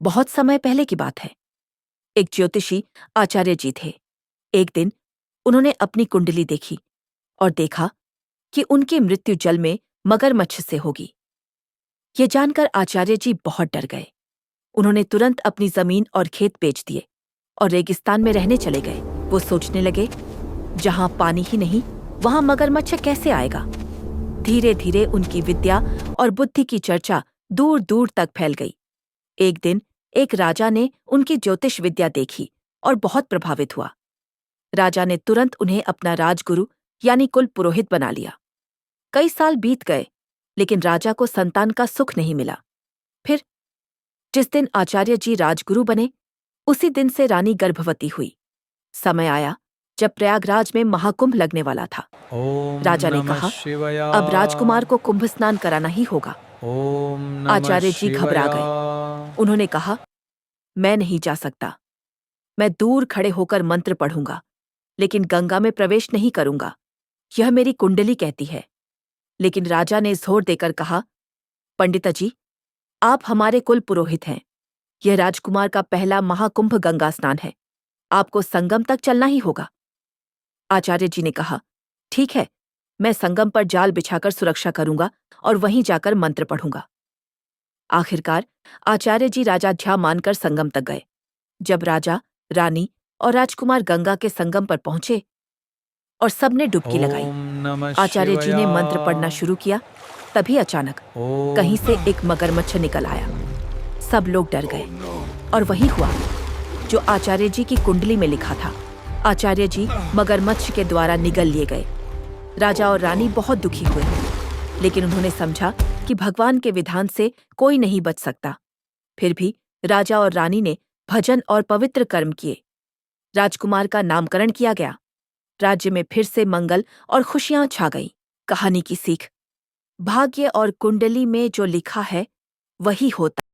बहुत समय पहले की बात है। एक ज्योतिषी आचार्य जी थे। एक दिन उन्होंने अपनी कुंडली देखी और देखा कि उनकी मृत्यु जल में मगरमच्छ से होगी। ये जानकर आचार्य जी बहुत डर गए। उन्होंने तुरंत अपनी जमीन और खेत बेच दिए और रेगिस्तान में रहने चले गए। वो सोचने लगे, जहां पानी ही नहीं वहां मगरमच्छ कैसे आएगा। धीरे धीरे उनकी विद्या और बुद्धि की चर्चा दूर दूर तक फैल गई। एक दिन एक राजा ने उनकी ज्योतिष विद्या देखी और बहुत प्रभावित हुआ। राजा ने तुरंत उन्हें अपना राजगुरु यानी कुल पुरोहित बना लिया। कई साल बीत गए, लेकिन राजा को संतान का सुख नहीं मिला। फिर जिस दिन आचार्य जी राजगुरु बने, उसी दिन से रानी गर्भवती हुई। समय आया जब प्रयागराज में महाकुंभ लगने वाला था। राजा ने कहा, अब राजकुमार को कुंभ स्नान कराना ही होगा। आचार्य जी घबरा गए। उन्होंने कहा, मैं नहीं जा सकता। मैं दूर खड़े होकर मंत्र पढ़ूंगा, लेकिन गंगा में प्रवेश नहीं करूंगा। यह मेरी कुंडली कहती है। लेकिन राजा ने जोर देकर कहा, पंडिता जी, आप हमारे कुल पुरोहित हैं। यह राजकुमार का पहला महाकुंभ गंगा स्नान है। आपको संगम तक चलना ही होगा। आचार्य जी ने कहा, ठीक है, मैं संगम पर जाल बिछाकर सुरक्षा करूंगा और वहीं जाकर मंत्र पढ़ूंगा। आखिरकार आचार्य जी राजाध्या मानकर संगम तक गए। जब राजा, रानी और राजकुमार गंगा के संगम पर पहुंचे और सबने डुबकी लगाई, आचार्य जी ने मंत्र पढ़ना शुरू किया। तभी अचानक कहीं से एक मगरमच्छ निकल आया। सब लोग डर गए और वही हुआ जो आचार्य जी की कुंडली में लिखा था। आचार्य जी मगरमच्छ के द्वारा निगल लिए गए। राजा और रानी बहुत दुखी हुए, लेकिन उन्होंने समझा कि भगवान के विधान से कोई नहीं बच सकता। फिर भी राजा और रानी ने भजन और पवित्र कर्म किए। राजकुमार का नामकरण किया गया। राज्य में फिर से मंगल और खुशियां छा गईं। कहानी की सीख, भाग्य और कुंडली में जो लिखा है वही होता